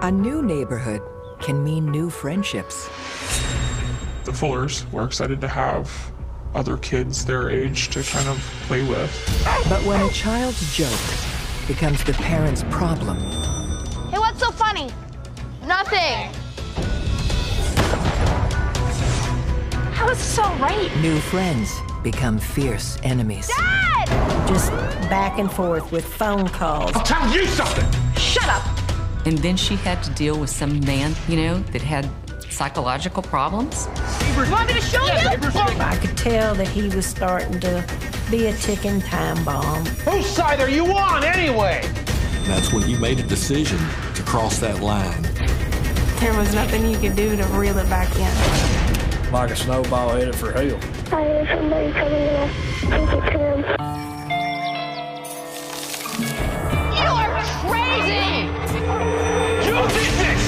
A new neighborhood can mean new friendships. The Fullers were excited to have other kids their age to kind of play with. But when a child's joke becomes the parent's problem. Hey, what's so funny? Nothing. How is this all right? New friends become fierce enemies. Dad! Just back and forth with phone calls. I'm telling you something! Shut up! And then she had to deal with some man, you know, that had psychological problems. You want me to show you? I could tell that he was starting to be a ticking time bomb. Whose side are you on, anyway? That's when you made a decision to cross that line. There was nothing you could do to reel it back in. Like a snowball headed for hell. I hear somebody coming in. I think it's him. You are crazy! You did this!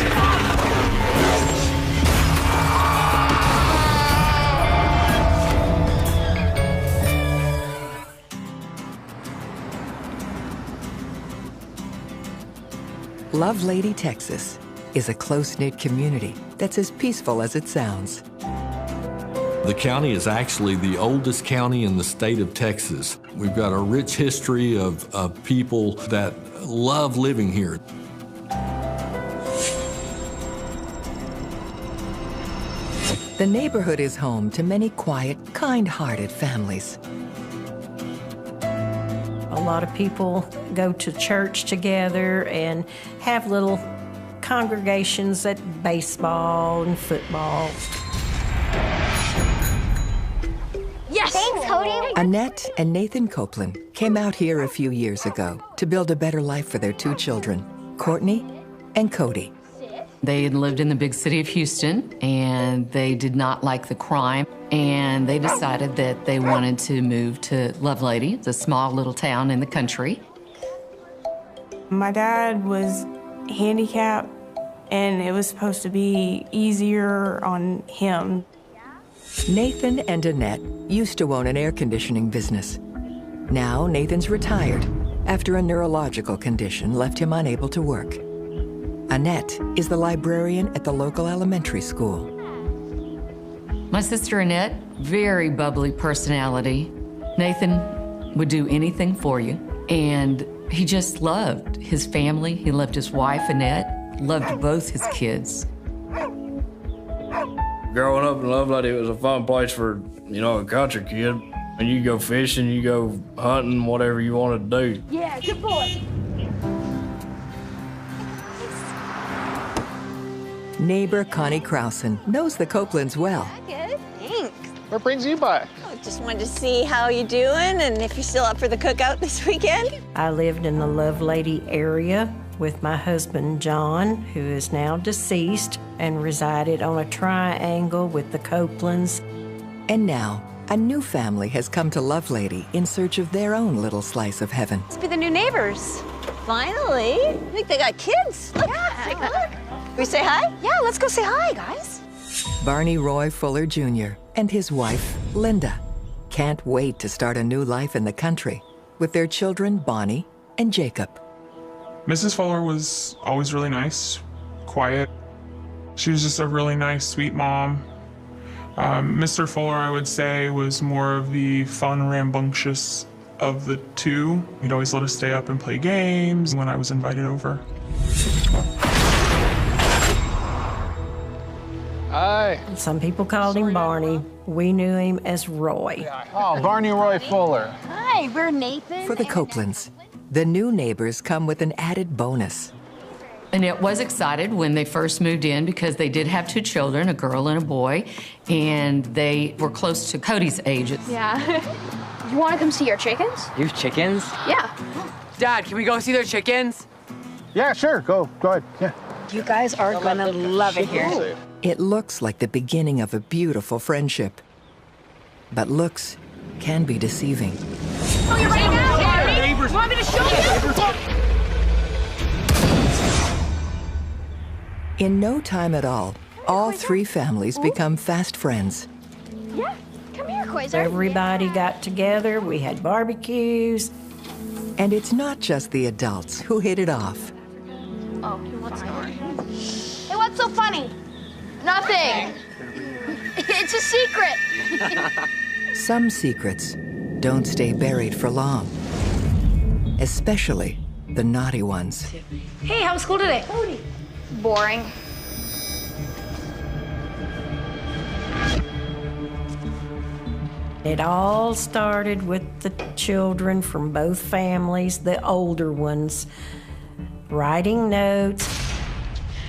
Lovelady, Texas is a close-knit community that's as peaceful as it sounds. The county is actually the oldest county in the state of Texas. We've got a rich history of people that love living here. The neighborhood is home to many quiet, kind-hearted families. A lot of people go to church together and have little congregations at baseball and football. Yes! Thanks, Cody. Annette and Nathan Copeland came out here a few years ago to build a better life for their two children, Courtney and Cody. They had lived in the big city of Houston, and they did not like the crime, and they decided that they wanted to move to Lovelady. It's a small little town in the country. My dad was handicapped, and it was supposed to be easier on him. Nathan and Annette used to own an air conditioning business. Now Nathan's retired after a neurological condition left him unable to work. Annette is the librarian at the local elementary school. My sister Annette, very bubbly personality. Nathan would do anything for you, and he just loved his family. He loved his wife, Annette, loved both his kids. Growing up in Lovelady, it was a fun place for, you know, a country kid. And you go fishing, you go hunting, whatever you want to do. Yeah, good boy. Neighbor Connie Krausen knows the Copelands well. Good, thanks. What brings you by? Oh, just wanted to see how you doing and if you're still up for the cookout this weekend. I lived in the Lovelady area with my husband, John, who is now deceased, and resided on a triangle with the Copelands. And now, a new family has come to Lovelady in search of their own little slice of heaven. Let's be the new neighbors. Finally. I think they got kids. Look, take a look. We say hi? Yeah, let's go say hi, guys. Barney Roy Fuller Jr. and his wife, Linda, can't wait to start a new life in the country with their children, Bonnie and Jacob. Mrs. Fuller was always really nice, quiet. She was just a really nice, sweet mom. Mr. Fuller, I would say, was more of the fun, rambunctious of the two. He'd always let us stay up and play games when I was invited over. Hi. Some people called him Barney. We knew him as Roy. Oh, Barney Roy Fuller. Hi, we're Nathan. For the Copelands, the new neighbors come with an added bonus. Annette was excited when they first moved in because they did have two children, a girl and a boy, and they were close to Cody's age. Yeah. You want to come see our chickens? You have chickens? Yeah. Dad, can we go see their chickens? Yeah, sure. Go ahead. Yeah. You guys are gonna love it here. It looks like the beginning of a beautiful friendship. But looks can be deceiving. Oh, you're right now, Barney. You want me to show you? In no time at all three families become fast friends. Yeah, come here, Quasar. Everybody got together. We had barbecues. And it's not just the adults who hit it off. Oh, what's going on? Hey, what's so funny? Nothing. It's a secret. Some secrets don't stay buried for long, especially the naughty ones. Hey, how was school today? Boring. It all started with the children from both families, the older ones, writing notes.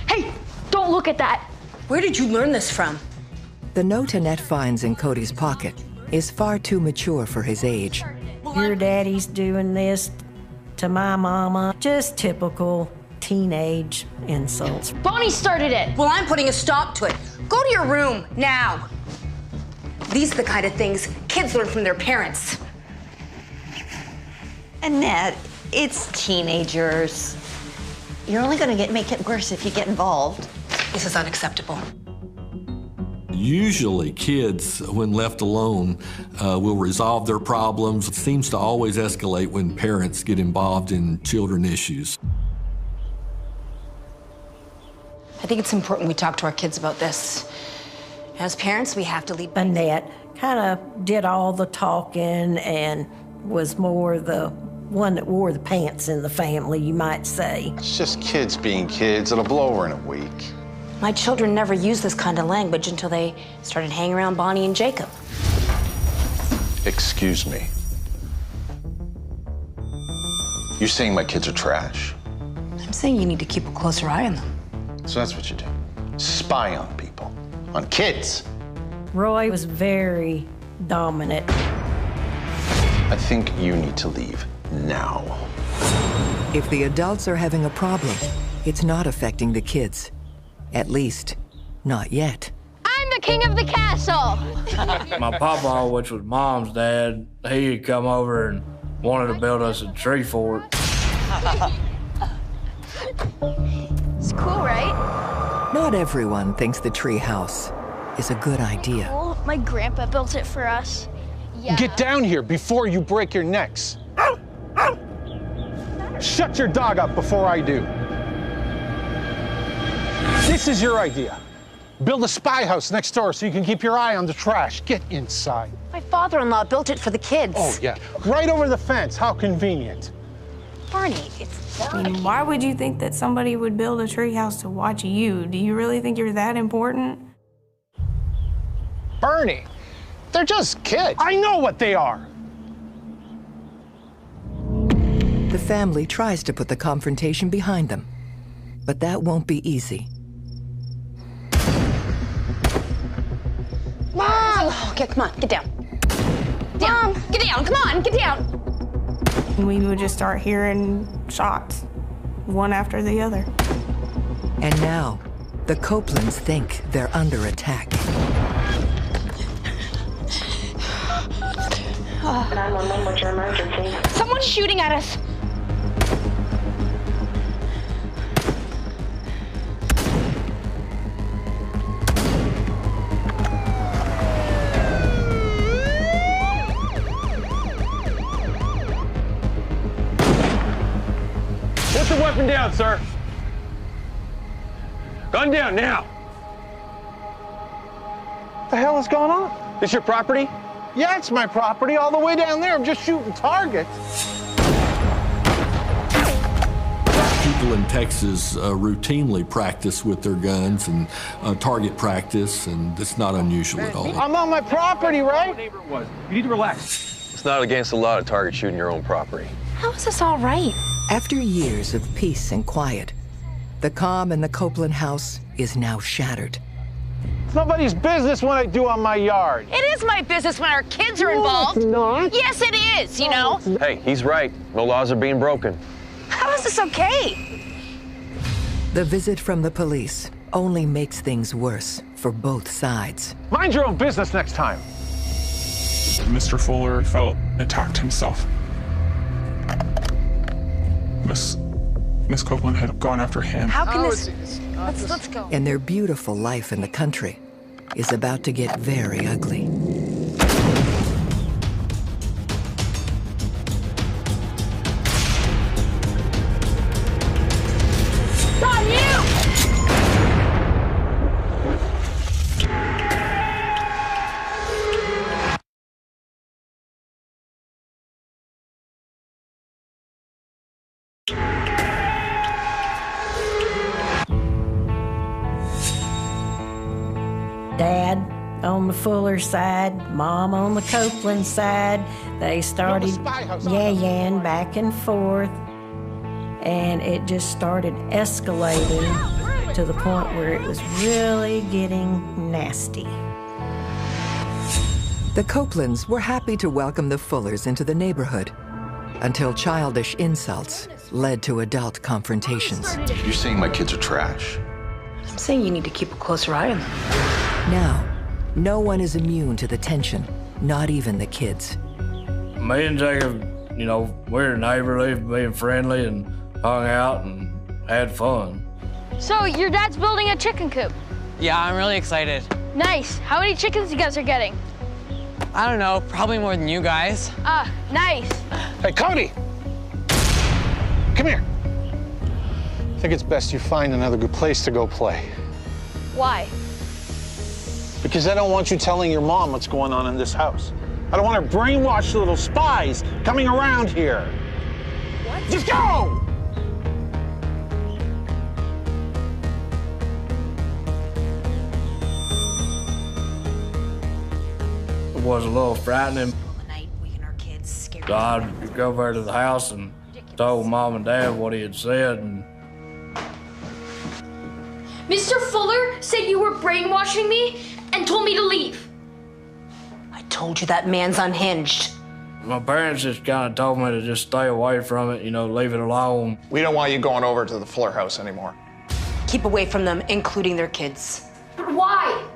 Hey, don't look at that. Where did you learn this from? The note Annette finds in Cody's pocket is far too mature for his age. Your daddy's doing this to my mama. Just typical teenage insults. Bonnie started it. Well, I'm putting a stop to it. Go to your room, now. These are the kind of things kids learn from their parents. Annette, it's teenagers. You're only going to make it worse if you get involved. This is unacceptable. Usually kids, when left alone, will resolve their problems. It seems to always escalate when parents get involved in children issues. I think it's important we talk to our kids about this. As parents, we have to lead. Annette kind of did all the talking and was more the one that wore the pants in the family, you might say. It's just kids being kids. It'll blow over in a week. My children never used this kind of language until they started hanging around Bonnie and Jacob. Excuse me. You're saying my kids are trash? I'm saying you need to keep a closer eye on them. So that's what you do. Spy on people. On kids. Roy was very dominant. I think you need to leave now. If the adults are having a problem, it's not affecting the kids. At least, not yet. I'm the king of the castle. My papa, which was Mom's dad, he'd come over and wanted to build us a tree fort. It's cool, right? Not everyone thinks the tree house is a good idea. Well, my grandpa built it for us. Yeah. Get down here before you break your necks. Shut your dog up before I do. This is your idea. Build a spy house next door so you can keep your eye on the trash. Get inside. My father-in-law built it for the kids. Oh, yeah. Right over the fence. How convenient. Barney, it's... I mean, why would you think that somebody would build a treehouse to watch you? Do you really think you're that important? Bernie, they're just kids. I know what they are. The family tries to put the confrontation behind them, but that won't be easy. Mom! Okay, come on, get down. Down, get down, come on, get down. And we would just start hearing shots, one after the other. And now, the Copelands think they're under attack. 911, what's your emergency? Someone's shooting at us. Put the weapon down, sir. Gun down now. What the hell is going on? This your property? Yeah, it's my property all the way down there. I'm just shooting targets. People in Texas routinely practice with their guns and target practice, and it's not unusual at all. I'm on my property, right? You need to relax. It's not against the law to target shooting your own property. How is this all right? After years of peace and quiet, the calm in the Copeland house is now shattered. It's nobody's business what I do on my yard. It is my business when our kids are involved. It's not. Yes, it is, you know. Hey, he's right. No laws are being broken. How is this okay? The visit from the police only makes things worse for both sides. Mind your own business next time. Mr. Fuller felt attacked himself. Miss Copeland had gone after him. How can this... Let's go. And their beautiful life in the country is about to get very ugly. on the Fuller side, Mom on the Copeland side. They started yaying back and forth, and it just started escalating to the point where it was really getting nasty. The Copelands were happy to welcome the Fullers into the neighborhood until childish insults led to adult confrontations. You're saying my kids are trash? I'm saying you need to keep a closer eye on them. Now, no one is immune to the tension, not even the kids. Me and Jacob, you know, we're neighborly, being friendly, and hung out and had fun. So your dad's building a chicken coop? Yeah, I'm really excited. Nice. How many chickens you guys are getting? I don't know, probably more than you guys. Nice. Hey, Cody! Come here. I think it's best you find another good place to go play. Why? Because I don't want you telling your mom what's going on in this house. I don't want her brainwashed little spies coming around here. What? Just go! It was a little frightening. So I'd go over to the house and told Mom and Dad what he had said. And Mr. Fuller said you were brainwashing me and told me to leave. I told you that man's unhinged. my parents just kind of told me to just stay away from it, you know, leave it alone. We don't want you going over to the Fuller house anymore. Keep away from them, including their kids. But why?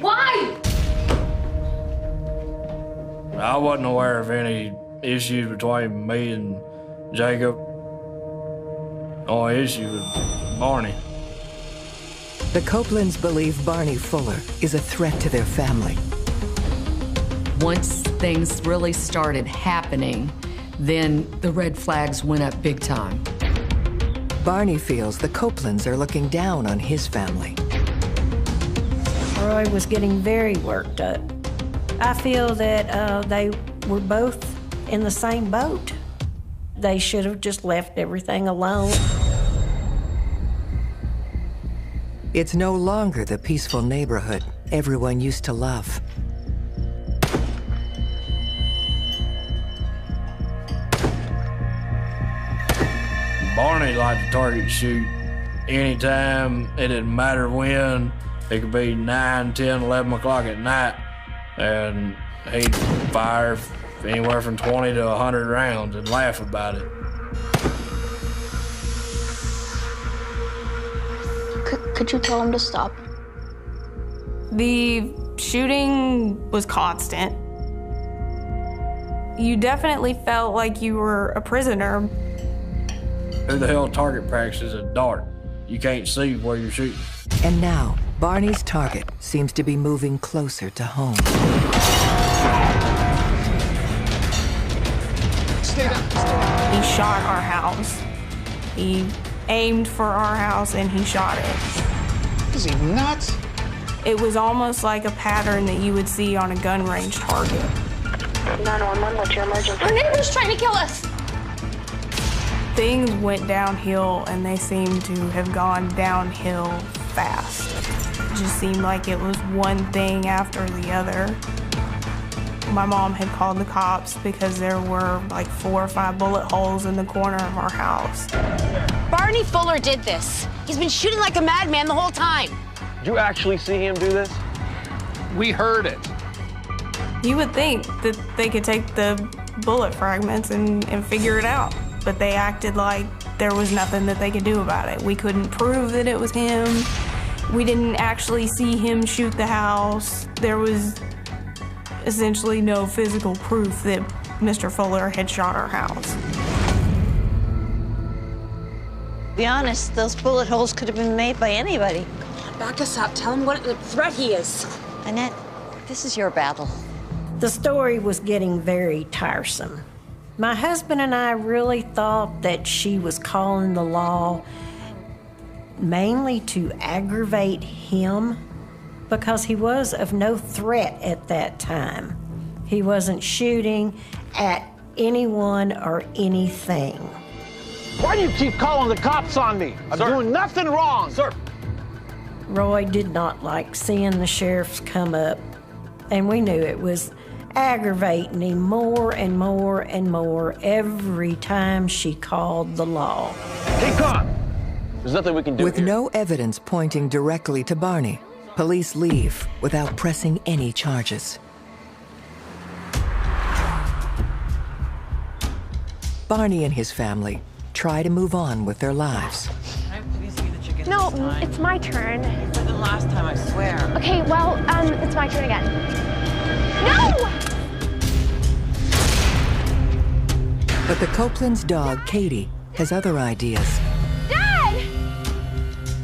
Why? I wasn't aware of any issues between me and Jacob. Only issue was Barney. The Copelands believe Barney Fuller is a threat to their family. Once things really started happening, then the red flags went up big time. Barney feels the Copelands are looking down on his family. Roy was getting very worked up. I feel that they were both in the same boat. They should have just left everything alone. It's no longer the peaceful neighborhood everyone used to love. Barney liked to target shoot anytime. It didn't matter when. It could be 9, 10, 11 o'clock at night, and he'd fire anywhere from 20 to 100 rounds and laugh about it. Could you tell him to stop? The shooting was constant. You definitely felt like you were a prisoner. Who the hell target practices at dark? You can't see where you're shooting. And now, Barney's target seems to be moving closer to home. He shot our house. He aimed for our house and he shot it. Is he nuts? It was almost like a pattern that you would see on a gun range target. 911, what's your emergency? Our neighbor's trying to kill us! Things went downhill and they seemed to have gone downhill fast. It just seemed like it was one thing after the other. My mom had called the cops because there were like 4 or 5 bullet holes in the corner of our house. Barney Fuller did this. He's been shooting like a madman the whole time. Did you actually see him do this? We heard it. You would think that they could take the bullet fragments and figure it out, but they acted like there was nothing that they could do about it. We couldn't prove that it was him. We didn't actually see him shoot the house. There was essentially no physical proof that Mr. Fuller had shot our house. To be honest, those bullet holes could have been made by anybody. Come on, back us up. Tell him what a threat he is. Annette, this is your battle. The story was getting very tiresome. My husband and I really thought that she was calling the law mainly to aggravate him because he was of no threat at that time. He wasn't shooting at anyone or anything. Why do you keep calling the cops on me? I'm doing nothing wrong. Sir, Roy did not like seeing the sheriffs come up, and we knew it was aggravating him more and more and more every time she called the law. Keep calm. There's nothing we can do With here. no evidence pointing directly to Barney, police leave without pressing any charges. Barney and his family try to move on with their lives. Can I please see the chicken No, this time? it's my turn. For the last time, I swear. Okay, well, it's my turn again. No! But the Copeland's dog, Katie, has other ideas. Dad!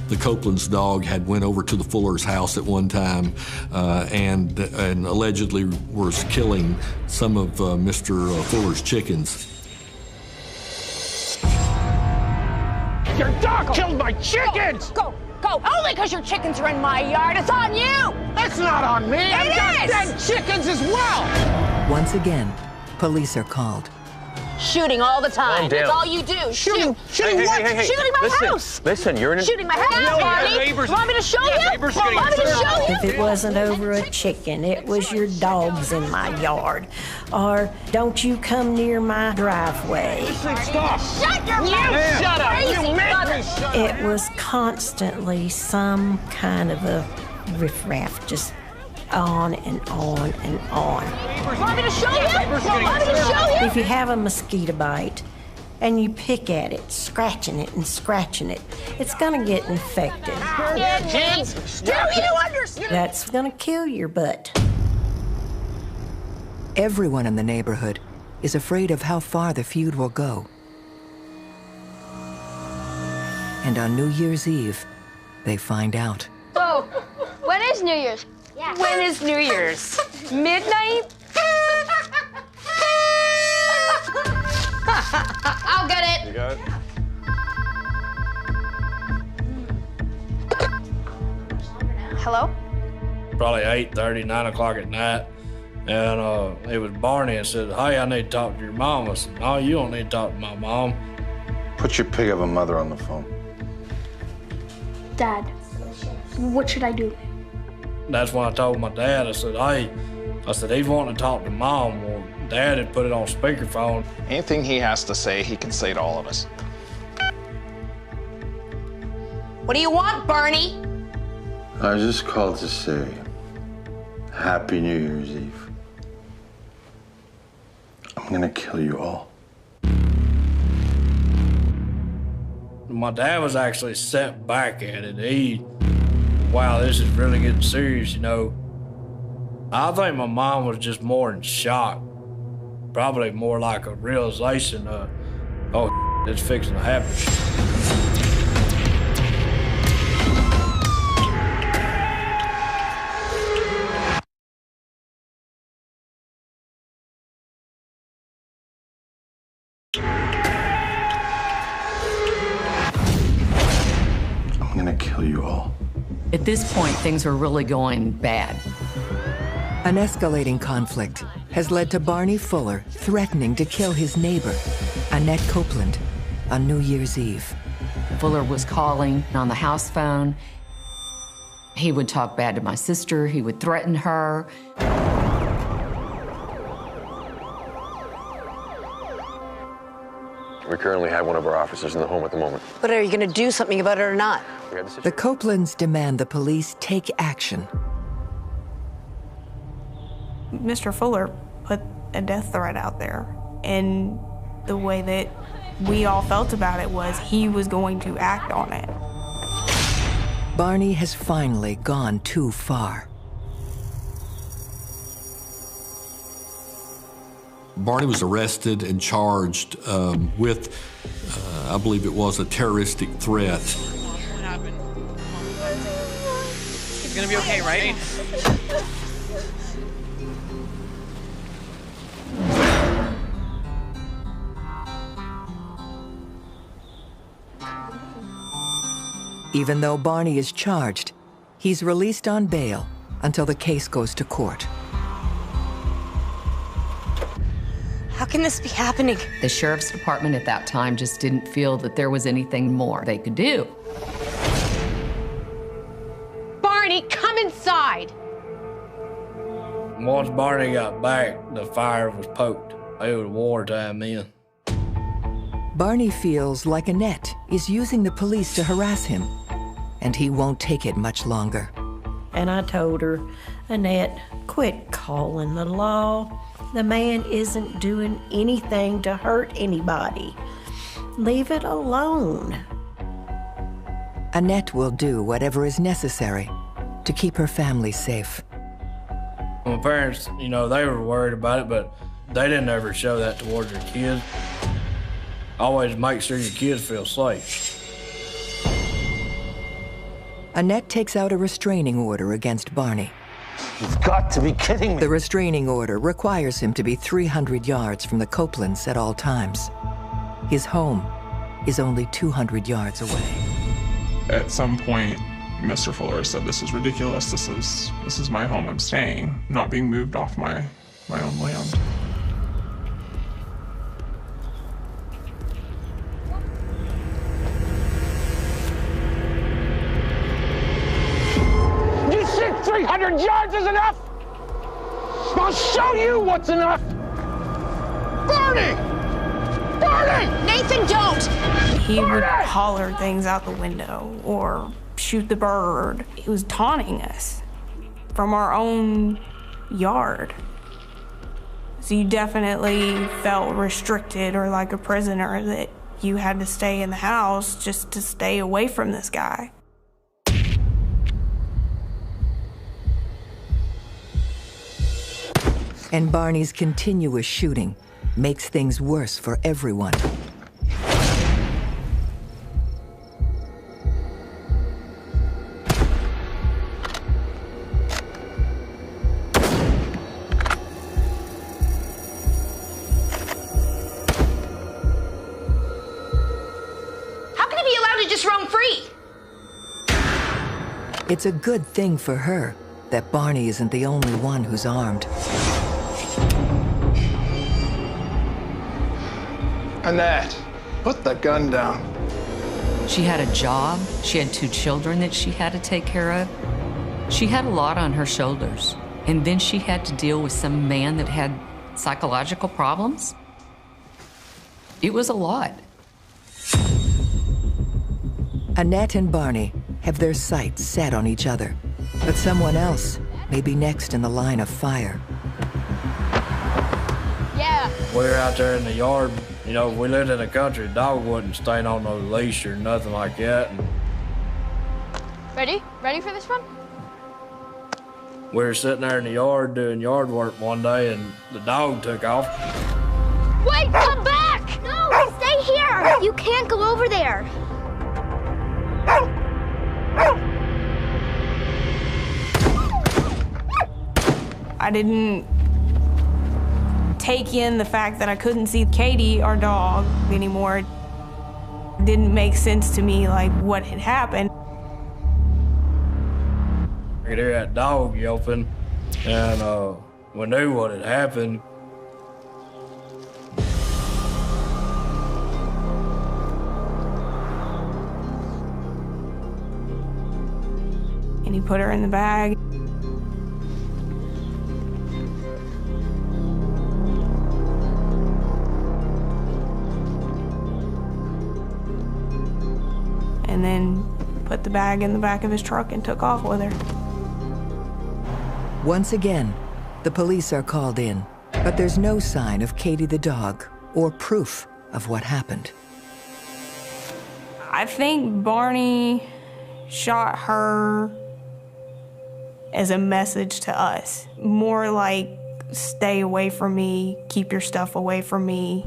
The Copeland's dog had went over to the Fuller's house at one time and allegedly was killing some of Mr. Fuller's chickens. Your dog killed my chickens! Go! Only because your chickens are in my yard. It's on you! That's not on me. I've got dead chickens as well. Once again, police are called. Shooting all the time. Calm down. That's all you do. Shooting what? Hey. Shooting my Listen, house. Listen, you're in a... Shooting my house, Barney. You want me to show you? neighbors Want me to show you? If it wasn't over a chicken, it was your dogs in my yard. Or don't you come near my driveway. Stop. Shut your mouth! Shut up. Crazy You make mother. me shut up. It was constantly some kind of a riffraff, just on and on and on. Want me to show you? Want me to show you? If you have a mosquito bite and you pick at it, scratching it and scratching it, it's gonna get infected. Do you understand? That's gonna kill your butt. Everyone in the neighborhood is afraid of how far the feud will go. And on New Year's Eve, they find out. So, when is New Year's? Yeah. When is New Year's? Midnight? I'll get it. You got it? Hello? Probably 8:30, 9 o'clock at night. And it was Barney and said, hey, I need to talk to your mom. I said, no, you don't need to talk to my mom. Put your pig of a mother on the phone. Dad, what should I do? That's when I told my dad, I said, hey, he's wanting to talk to mom. Well, Dad had put it on speakerphone. Anything he has to say, he can say to all of us. What do you want, Barney? I just called to say Happy New Year's Eve. I'm gonna kill you all. My dad was actually set back at it. Wow, this is really getting serious, you know. I think my mom was just more in shock. Probably more like a realization of, oh, it's fixing to happen. I'm gonna kill you all. At this point, things were really going bad. An escalating conflict has led to Barney Fuller threatening to kill his neighbor, Annette Copeland, on New Year's Eve. Fuller was calling on the house phone. He would talk bad to my sister. He would threaten her. We currently have one of our officers in the home at the moment. But are you going to do something about it or not? The Copelands demand the police take action. Mr. Fuller put a death threat out there, and the way that we all felt about it was he was going to act on it. Barney has finally gone too far. Barney was arrested and charged with, I believe it was a terroristic threat. What happened? It's gonna be okay, right? Even though Barney is charged, he's released on bail until the case goes to court. How can this be happening? The sheriff's department at that time just didn't feel that there was anything more they could do. outside. Once Barney got back, the fire was poked. It was wartime then. Barney feels like Annette is using the police to harass him, and he won't take it much longer. And I told her, Annette, quit calling the law. The man isn't doing anything to hurt anybody. Leave it alone. Annette will do whatever is necessary to keep her family safe. My parents, you know, they were worried about it, but they didn't ever show that towards their kids. Always make sure your kids feel safe. Annette takes out a restraining order against Barney. You've got to be kidding me. The restraining order requires him to be 300 yards from the Copelands at all times. His home is only 200 yards away. At some point, Mr. Fuller said, "This is ridiculous. This is my home. I'm staying, not being moved off my own land." You think 300 yards is enough? I'll show you what's enough. Barney! Barney! Nathan, don't! He would holler things out the window or shoot the bird. He was taunting us from our own yard. So you definitely felt restricted or like a prisoner, that you had to stay in the house just to stay away from this guy. And Barney's continuous shooting makes things worse for everyone. How can he be allowed to just roam free? It's a good thing for her that Barney isn't the only one who's armed. Annette, put the gun down. She had a job. She had 2 children that she had to take care of. She had a lot on her shoulders. And then she had to deal with some man that had psychological problems. It was a lot. Annette and Barney have their sights set on each other, but someone else may be next in the line of fire. Yeah. We were out there in the yard. You know, we lived in the country. The dog wouldn't stay on no leash or nothing like that. And Ready? Ready for this one? we were sitting there in the yard doing yard work one day, and the dog took off. Wait, come back! No, stay here! You can't go over there. I didn't take in the fact that I couldn't see Katie, our dog, anymore. It didn't make sense to me, like, what had happened. I could hear that dog yelping, and we knew what had happened. And he put her in the bag. And then put the bag in the back of his truck and took off with her. Once again, the police are called in, but there's no sign of Katie the dog or proof of what happened. I think Barney shot her as a message to us. More like, stay away from me, keep your stuff away from me,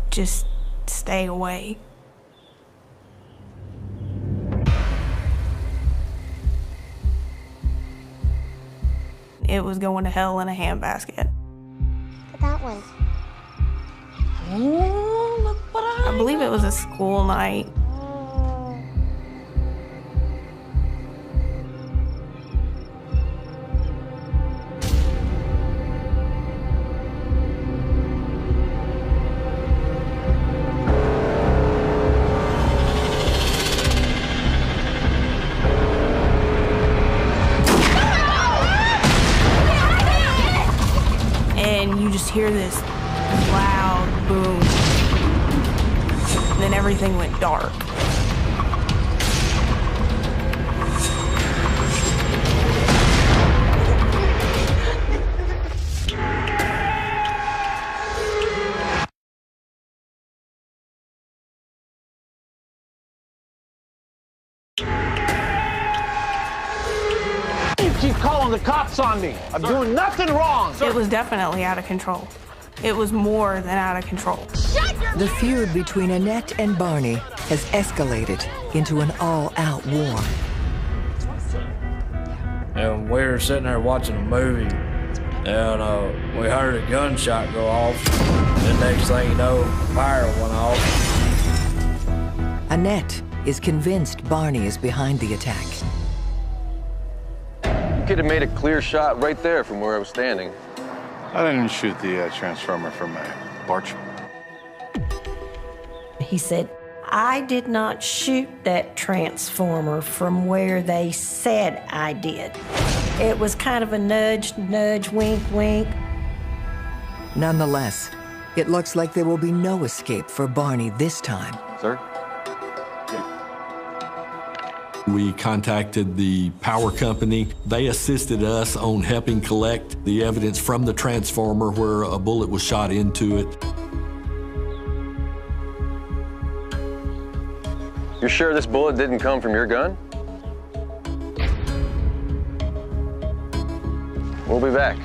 just stay away. It was going to hell in a handbasket. That one. Oh, look what I believe it was a school night. and you just hear this loud boom. And then everything went dark. You keep calling the cops on me. I'm doing nothing wrong. It was definitely out of control. It was more than out of control. The feud between Annette and Barney has escalated into an all-out war. And we were sitting there watching a movie, and we heard a gunshot go off. The next thing you know, fire went off. Annette is convinced Barney is behind the attack. You could have made a clear shot right there from where I was standing. I didn't shoot the transformer from my porch. He said, I did not shoot that transformer from where they said I did. It was kind of a nudge, nudge, wink, wink. Nonetheless, it looks like there will be no escape for Barney this time. Sir? We contacted the power company. They assisted us on helping collect the evidence from the transformer where a bullet was shot into it. You're sure this bullet didn't come from your gun? We'll be back.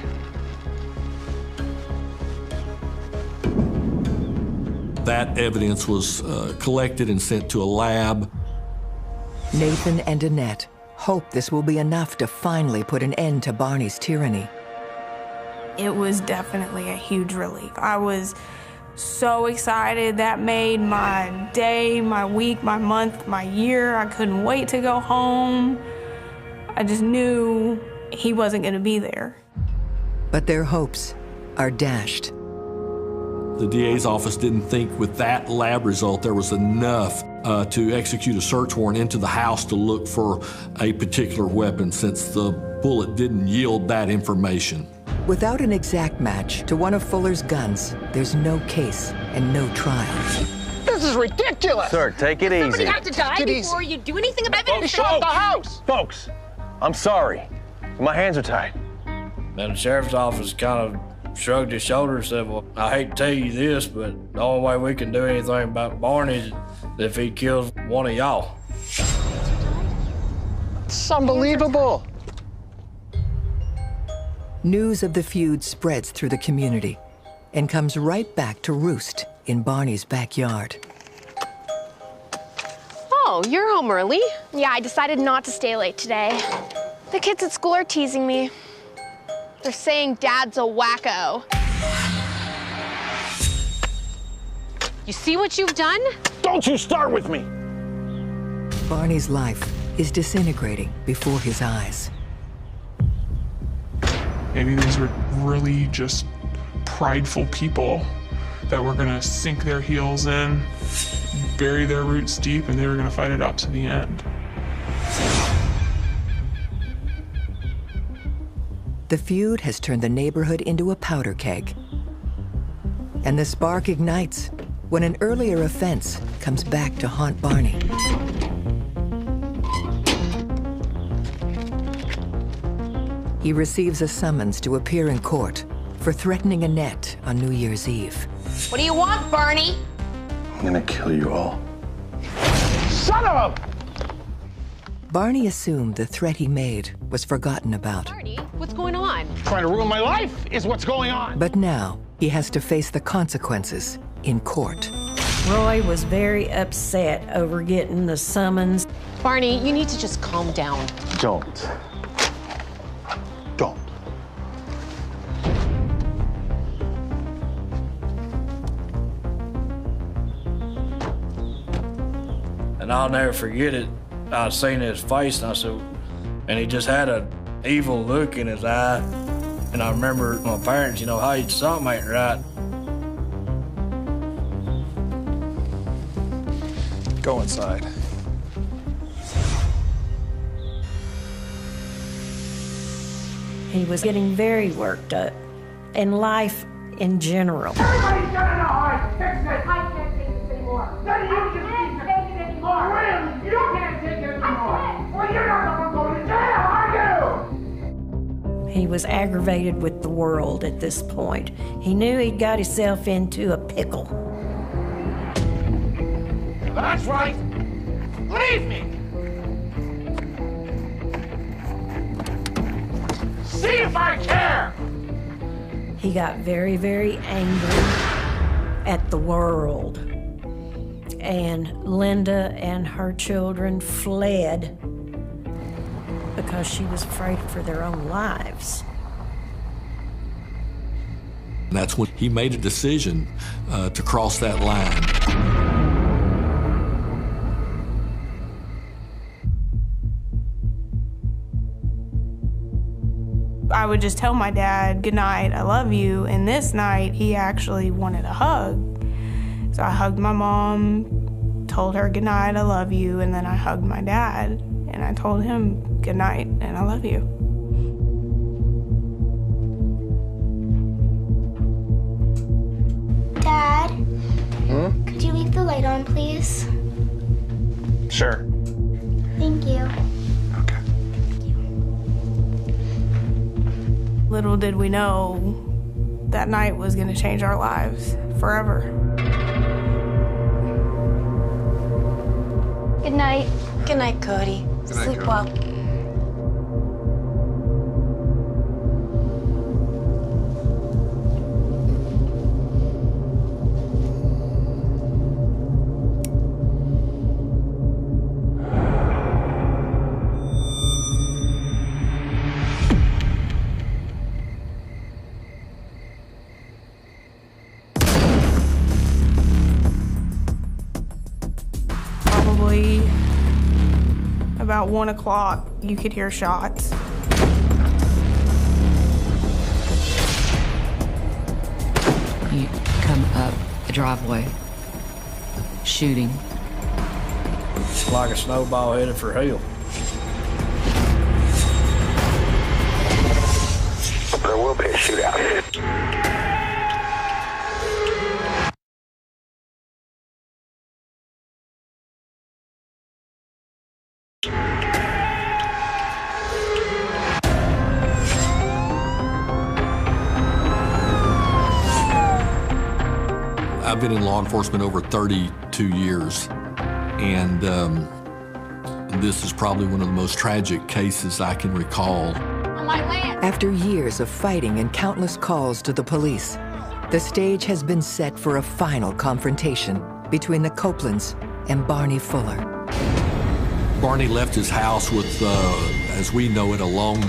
That evidence was collected and sent to a lab. Nathan and Annette hope this will be enough to finally put an end to Barney's tyranny. It was definitely a huge relief. I was so excited. That made my day, my week, my month, my year. I couldn't wait to go home. I just knew he wasn't going to be there. But their hopes are dashed. The DA's office didn't think with that lab result there was enough to execute a search warrant into the house to look for a particular weapon, since the bullet didn't yield that information. Without an exact match to one of Fuller's guns, there's no case and no trial. This is ridiculous. Sir, take it easy. Somebody have to die before you do anything about it? They shot the house. Folks, I'm sorry. My hands are tied. And the sheriff's office kind of shrugged his shoulders and said, well, I hate to tell you this, but the only way we can do anything about Barney is if he kills one of y'all. It's unbelievable. News of the feud spreads through the community and comes right back to roost in Barney's backyard. Oh, you're home early? Yeah, I decided not to stay late today. The kids at school are teasing me. They're saying Dad's a wacko. You see what you've done? Don't you start with me. Barney's life is disintegrating before his eyes. Maybe these were really just prideful people that were gonna sink their heels in, bury their roots deep, and they were gonna fight it out to the end. The feud has turned the neighborhood into a powder keg. And the spark ignites when an earlier offense comes back to haunt Barney. He receives a summons to appear in court for threatening Annette on New Year's Eve. What do you want, Barney? I'm gonna kill you all. Son of a... Barney assumed the threat he made was forgotten about. Barney, what's going on? Trying to ruin my life is what's going on. But now he has to face the consequences in court. Roy was very upset over getting the summons. Barney, you need to just calm down. Don't. Don't. And I'll never forget it. I seen his face, and I said, and he just had an evil look in his eye. And I remember my parents, you know, hey, something ain't right. Go inside. He was getting very worked up. and life in general. Everybody's gonna know how I fix it. I can't take this anymore. Then you just can't take it anymore. Really? You can't take it anymore. Well, you're not the one going to jail, are you? He was aggravated with the world at this point. He knew he'd got himself into a pickle. That's right. Leave me. See if I care. He got very, very angry at the world. And Linda and her children fled because she was afraid for their own lives. And that's when he made a decision to cross that line. I would just tell my dad, "Good night, I love you," and this night he actually wanted a hug. So I hugged my mom, told her, "Good night, I love you," and then I hugged my dad, and I told him, "Good night, and I love you." Dad, could you leave the light on, please? Sure. Thank you. Little did we know that night was going to change our lives forever. Good night. Good night, Cody. Good night, Sleep Cody. well. Probably about 1 o'clock, you could hear shots. You come up the driveway, shooting. It's like a snowball headed for hell. There will be a shootout. I've been in law enforcement over 32 years, and this is probably one of the most tragic cases I can recall. After years of fighting and countless calls to the police, the stage has been set for a final confrontation between the Copelands and Barney Fuller. Barney left his house with, as we know it, a long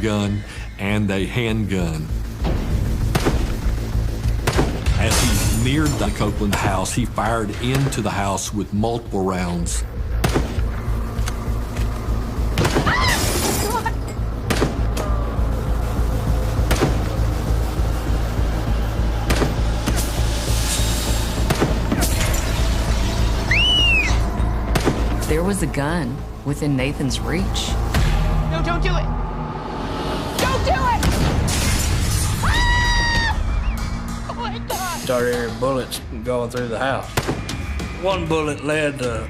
gun and a handgun. As he neared the Copeland house, he fired into the house with multiple rounds. There was a gun within Nathan's reach. No, don't do it. Don't do it! Ah! Oh my God! Started hearing bullets going through the house. One bullet led to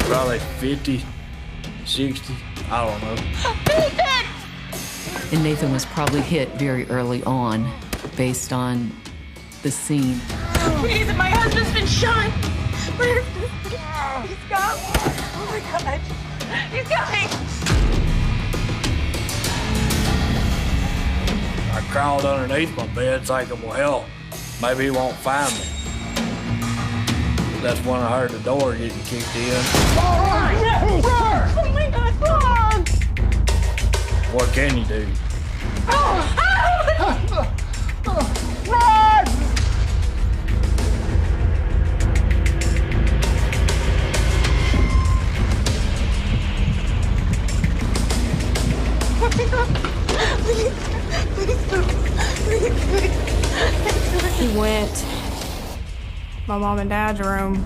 probably 50, 60, I don't know. And Nathan was probably hit very early on based on the scene. Please, my husband's been shot. Where? He's got one. Oh my God. He's coming. I crawled underneath my bed thinking, well, hell, maybe he won't find me. That's when I heard the door getting kicked in. Run! Oh my God, run! What can you do? Run! He went my mom and dad's room.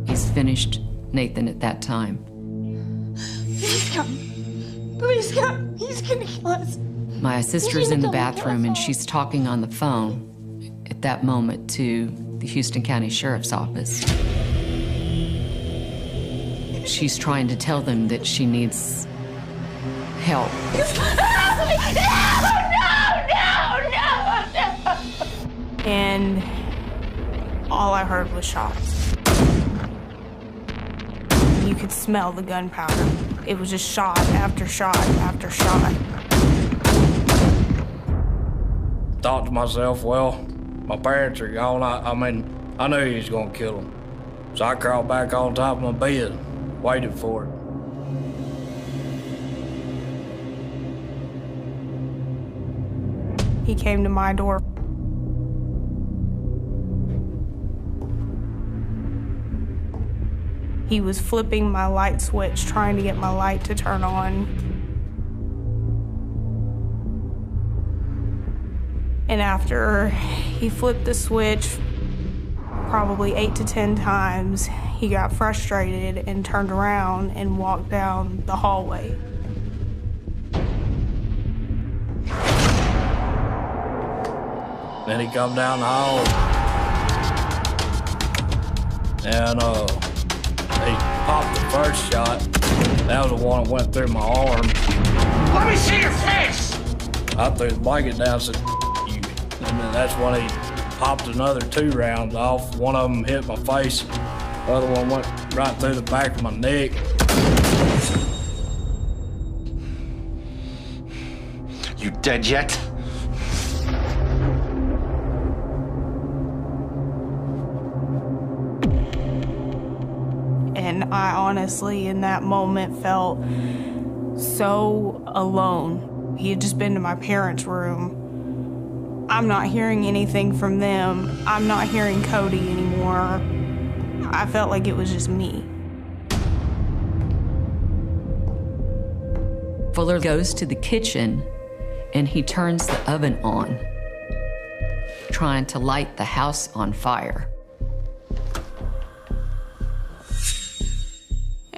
He's finished Nathan at that time. come. Please come. He's gonna kill us. My sister's in the bathroom and she's talking on the phone at that moment to the Houston County Sheriff's Office. She's trying to tell them that she needs help. No! And all I heard was shots. You could smell the gunpowder. It was just shot after shot after shot. Thought to myself, well, my parents are gone. I knew he was gonna kill them. So I crawled back on top of my bed, waited for it. He came to my door. He was flipping my light switch, trying to get my light to turn on. And after he flipped the switch probably 8 to 10 times, he got frustrated and turned around and walked down the hallway. Then he come down the hall. And he popped the first shot. That was the one that went through my arm. Let me see your face! I threw the blanket down and said, you. And then that's when he popped another 2 rounds off. One of them hit my face. The other one went right through the back of my neck. You dead yet? And I honestly, in that moment, felt so alone. He had just been to my parents' room. I'm not hearing anything from them. I'm not hearing Cody anymore. I felt like it was just me. Fuller goes to the kitchen and he turns the oven on, trying to light the house on fire.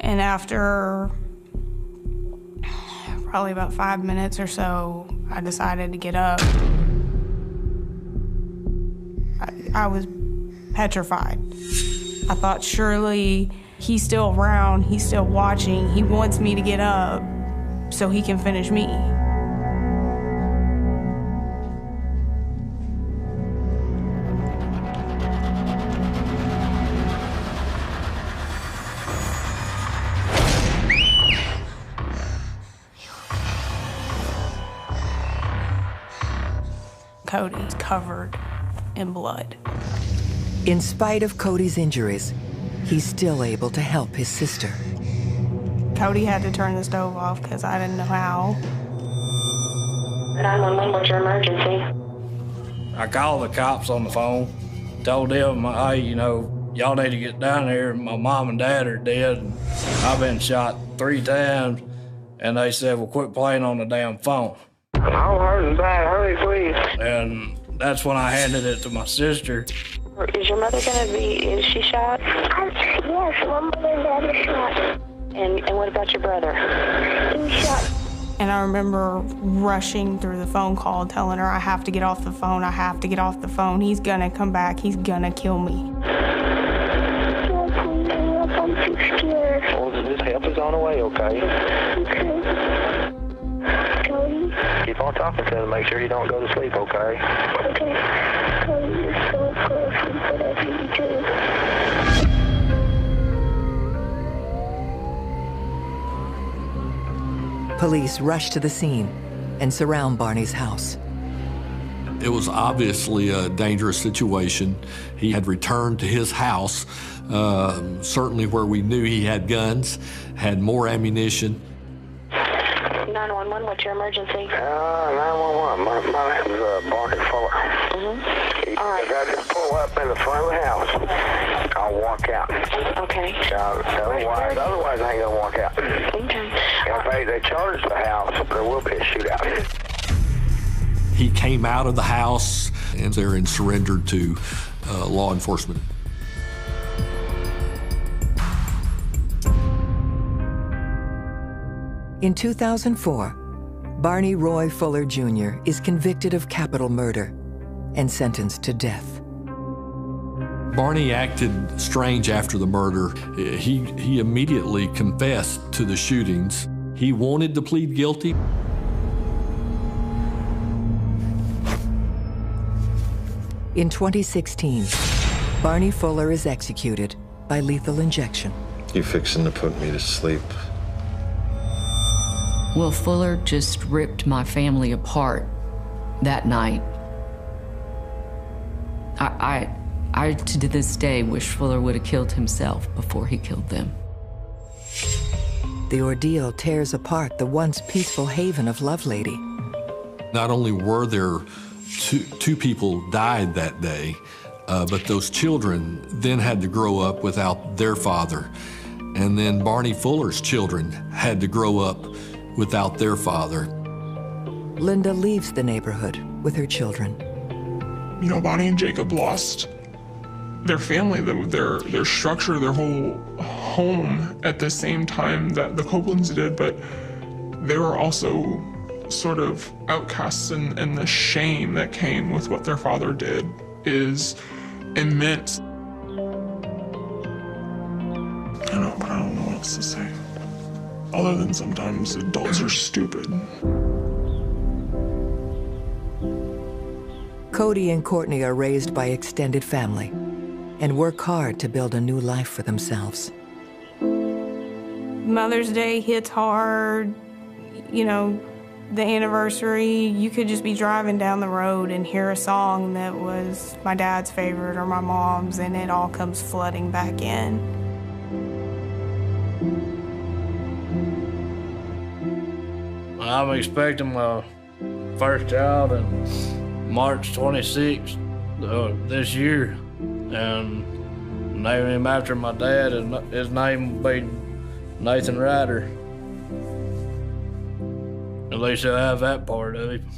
And after probably about 5 minutes or so, I decided to get up. I was petrified. I thought, surely he's still around, he's still watching, he wants me to get up so he can finish me. Cody's covered in blood. In spite of Cody's injuries, he's still able to help his sister. Cody had to turn the stove off because I didn't know how. 911, what's your emergency? I called the cops on the phone, told them, hey, y'all need to get down here. My mom and dad are dead. And I've been shot 3 times. And they said, well, quit playing on the damn phone. How hard and bad? Hurry, please. And that's when I handed it to my sister. Is your mother is she shot? Yes, my mother and dad are shot. And what about your brother? He's shot. And I remember rushing through the phone call, telling her, I have to get off the phone, I have to get off the phone. He's gonna come back, he's gonna kill me. No, please, I'm too scared. Well, this help is on the way, okay? Okay. Cody? Keep on talking to him, make sure you don't go to sleep, okay? Okay. Cody, you're so close to whatever you do. Police rush to the scene and surround Barney's house. It was obviously a dangerous situation. He had returned to his house, certainly where we knew he had guns, had more ammunition. 911, what's your emergency? 911, my name is Barney Fuller. All right. If I just pull up in the front of the house, I'll walk out. Okay. Otherwise I ain't gonna walk out. Okay. If they charge the house, there will be a shootout. He came out of the house and there and surrendered to law enforcement. In 2004, Barney Roy Fuller Jr. is convicted of capital murder and sentenced to death. Barney acted strange after the murder. He immediately confessed to the shootings. He wanted to plead guilty. In 2016, Barney Fuller is executed by lethal injection. You fixing to put me to sleep? Well, Fuller just ripped my family apart that night. I to this day wish Fuller would have killed himself before he killed them. The ordeal tears apart the once peaceful haven of Lovelady. Not only were there two people died that day, but those children then had to grow up without their father. And then Barney Fuller's children had to grow up without their father. Linda leaves the neighborhood with her children. You know, Bonnie and Jacob lost their family, their structure, their whole home at the same time that the Copelands did, but they were also sort of outcasts, and the shame that came with what their father did is immense. I don't know what else to say, other than sometimes adults are stupid. Cody and Courtney are raised by extended family and work hard to build a new life for themselves. Mother's Day hits hard. You know, the anniversary, you could just be driving down the road and hear a song that was my dad's favorite or my mom's, and it all comes flooding back in. I'm expecting my first child on March 26th this year, and naming him after my dad, and his name will be Nathan Ryder. At least he'll have that part of him.